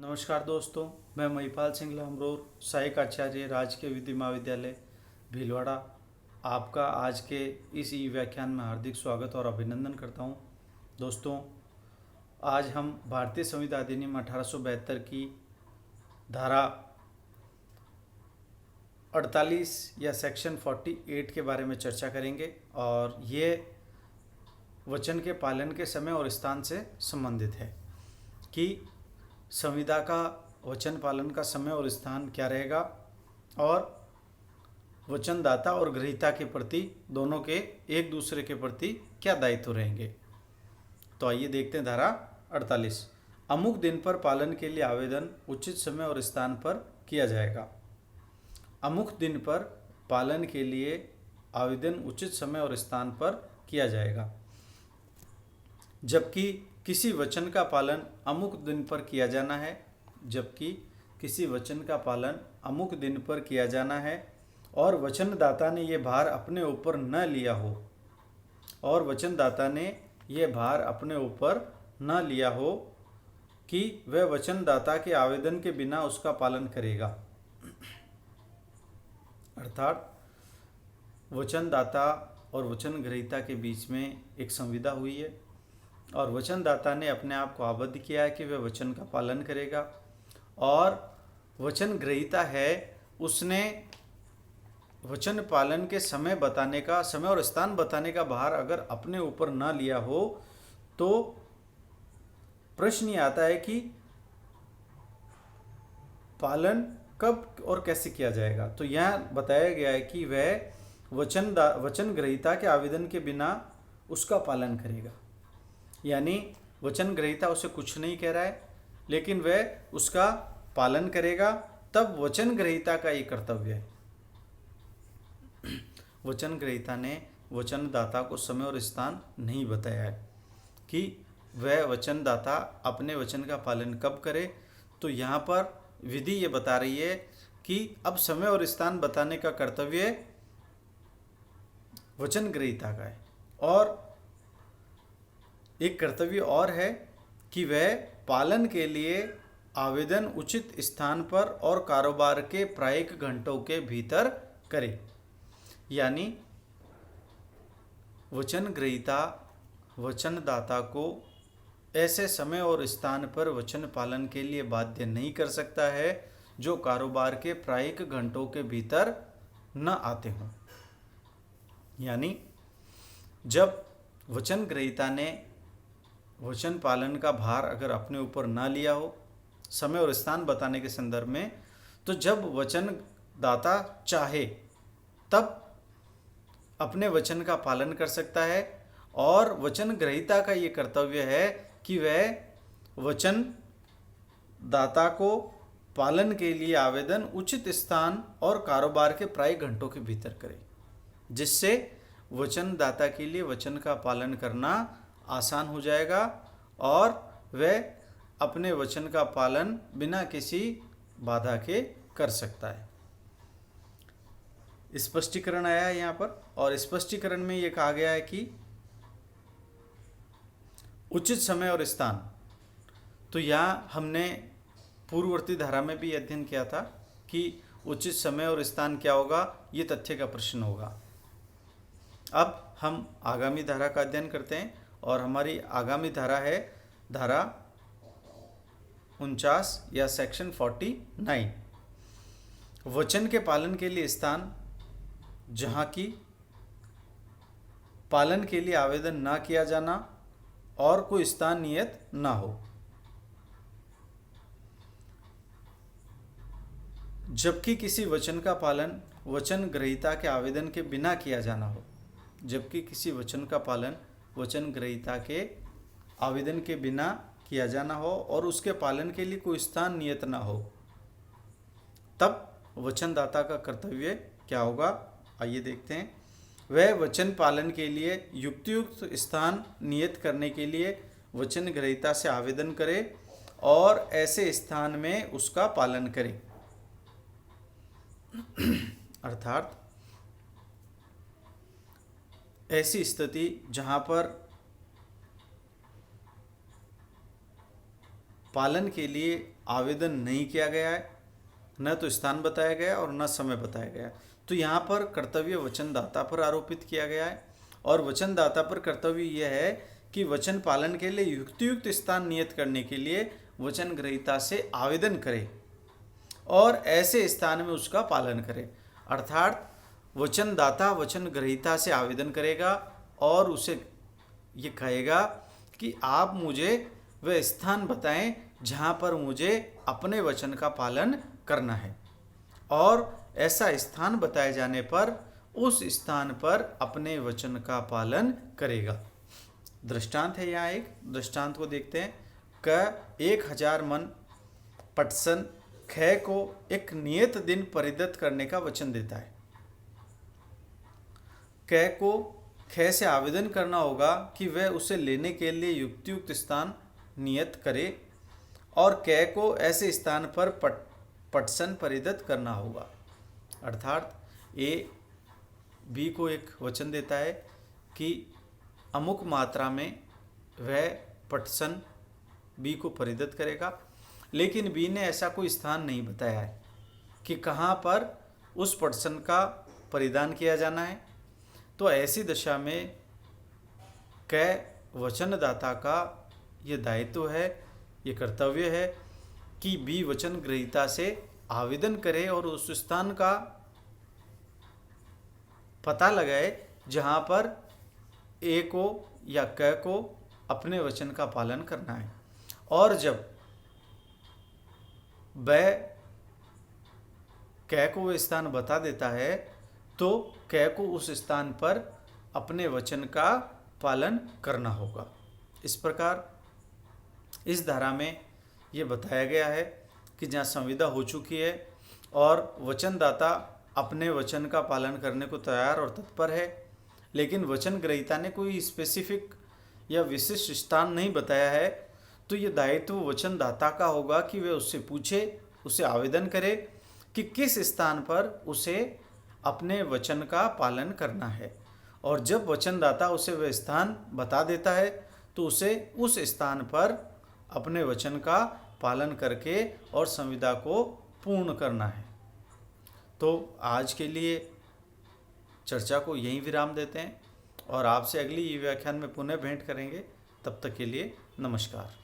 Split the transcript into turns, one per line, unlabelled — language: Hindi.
नमस्कार दोस्तों, मैं महिपाल सिंह लामरोर, सहायक आचार्य राजकीय विधि महाविद्यालय भीलवाड़ा आपका आज के इस ई व्याख्यान में हार्दिक स्वागत और अभिनंदन करता हूं। दोस्तों, आज हम भारतीय संविधान अधिनियम 1872 की धारा 48 या सेक्शन 48 के बारे में चर्चा करेंगे और ये वचन के पालन के समय और स्थान से संबंधित है कि संविदा का वचन पालन का समय और स्थान क्या रहेगा और वचनदाता और ग्रहीता के प्रति दोनों के एक दूसरे के प्रति क्या दायित्व रहेंगे। तो आइए देखते हैं धारा 48। अमुक दिन पर पालन के लिए आवेदन उचित समय और स्थान पर किया जाएगा। अमुक दिन पर पालन के लिए आवेदन उचित समय और स्थान पर किया जाएगा। जबकि किसी वचन का पालन अमुक दिन पर किया जाना है, जबकि किसी वचन का पालन अमुक दिन पर किया जाना है और वचनदाता ने ये भार अपने ऊपर न लिया हो और वचनदाता ने ये भार अपने ऊपर न लिया हो कि वह वचनदाता के आवेदन के बिना उसका पालन करेगा। अर्थात वचनदाता और वचन ग्रहीता के बीच में एक संविदा हुई है और वचनदाता ने अपने आप को आबद्ध किया है कि वह वचन का पालन करेगा और वचन ग्रहीता है उसने वचन पालन के समय बताने का, समय और स्थान बताने का भार अगर अपने ऊपर ना लिया हो तो प्रश्न ये आता है कि पालन कब और कैसे किया जाएगा। तो यहाँ बताया गया है कि वह वचन ग्रहीता के आवेदन के बिना उसका पालन करेगा। यानी वचन ग्रहीता उसे कुछ नहीं कह रहा है लेकिन वह उसका पालन करेगा, तब वचन ग्रहीता का ये कर्तव्य है। वचन ग्रहीता ने वचनदाता को समय और स्थान नहीं बताया है कि वह वचनदाता अपने वचन का पालन कब करे। तो यहाँ पर विधि ये बता रही है कि अब समय और स्थान बताने का कर्तव्य वचन ग्रहीता का है और एक कर्तव्य और है कि वह पालन के लिए आवेदन उचित स्थान पर और कारोबार के प्रायिक घंटों के भीतर करे। यानी वचन ग्रहीता वचनदाता को ऐसे समय और स्थान पर वचन पालन के लिए बाध्य नहीं कर सकता है जो कारोबार के प्रायिक घंटों के भीतर न आते हों। यानी जब वचन ग्रहीता ने वचन पालन का भार अगर अपने ऊपर ना लिया हो समय और स्थान बताने के संदर्भ में, तो जब वचन दाता चाहे तब अपने वचन का पालन कर सकता है और वचन ग्रहीता का ये कर्तव्य है कि वह वचन दाता को पालन के लिए आवेदन उचित स्थान और कारोबार के प्रायिक घंटों के भीतर करे, जिससे वचन दाता के लिए वचन का पालन करना आसान हो जाएगा और वह अपने वचन का पालन बिना किसी बाधा के कर सकता है। स्पष्टीकरण आया है यहाँ पर और स्पष्टीकरण में ये कहा गया है कि उचित समय और स्थान। तो यहाँ हमने पूर्ववर्ती धारा में भी अध्ययन किया था कि उचित समय और स्थान क्या होगा, ये तथ्य का प्रश्न होगा। अब हम आगामी धारा का अध्ययन करते हैं और हमारी आगामी धारा है धारा 49 या सेक्शन 49। वचन के पालन के लिए स्थान जहाँ की पालन के लिए आवेदन ना किया जाना और कोई स्थान नियत ना हो। जबकि किसी वचन का पालन वचन ग्रहीता के आवेदन के बिना किया जाना हो, जबकि किसी वचन का पालन वचन ग्रहीता के आवेदन के बिना किया जाना हो और उसके पालन के लिए कोई स्थान नियत ना हो, तब वचनदाता का कर्तव्य क्या होगा, आइए देखते हैं। वह वचन पालन के लिए युक्तियुक्त स्थान नियत करने के लिए वचन ग्रहीता से आवेदन करे और ऐसे स्थान में उसका पालन करे। अर्थात ऐसी स्थिति जहाँ पर पालन के लिए आवेदन नहीं किया गया है, न तो स्थान बताया गया और न समय बताया गया, तो यहाँ पर कर्तव्य वचनदाता पर आरोपित किया गया है। और वचनदाता पर कर्तव्य यह है कि वचन पालन के लिए युक्तियुक्त स्थान नियत करने के लिए वचन ग्रहीता से आवेदन करे और ऐसे स्थान में उसका पालन करे। अर्थात वचनदाता वचन ग्रहीता से आवेदन करेगा और उसे ये कहेगा कि आप मुझे वह स्थान बताएं जहाँ पर मुझे अपने वचन का पालन करना है, और ऐसा स्थान बताए जाने पर उस स्थान पर अपने वचन का पालन करेगा। दृष्टांत है, यहाँ एक दृष्टांत को देखते हैं। क 1000 मन पटसन ख को एक नियत दिन परिदत करने का वचन देता है। क को ख से आवेदन करना होगा कि वह उसे लेने के लिए युक्तियुक्त स्थान नियत करे और क को ऐसे स्थान पर पटसन परिदत करना होगा। अर्थात ए बी को एक वचन देता है कि अमुक मात्रा में वह पटसन बी को परिदत करेगा, लेकिन बी ने ऐसा कोई स्थान नहीं बताया है कि कहाँ पर उस पटसन का परिधान किया जाना है। तो ऐसी दशा में क वचनदाता का ये दायित्व है, ये कर्तव्य है कि बी वचन ग्रहीता से आवेदन करे और उस स्थान का पता लगाए जहाँ पर ए को या क को अपने वचन का पालन करना है। और जब वह क को वह स्थान बता देता है तो क को उस स्थान पर अपने वचन का पालन करना होगा। इस प्रकार इस धारा में ये बताया गया है कि जहाँ संविदा हो चुकी है और वचनदाता अपने वचन का पालन करने को तैयार और तत्पर है, लेकिन वचन ग्रहीता ने कोई स्पेसिफिक या विशिष्ट स्थान नहीं बताया है, तो ये दायित्व वचनदाता का होगा कि वह उससे पूछे, उसे आवेदन करे कि किस स्थान पर उसे अपने वचन का पालन करना है। और जब वचनदाता उसे वह स्थान बता देता है तो उसे उस स्थान पर अपने वचन का पालन करके और संविदा को पूर्ण करना है। तो आज के लिए चर्चा को यहीं विराम देते हैं और आपसे अगली व्याख्यान में पुनः भेंट करेंगे। तब तक के लिए नमस्कार।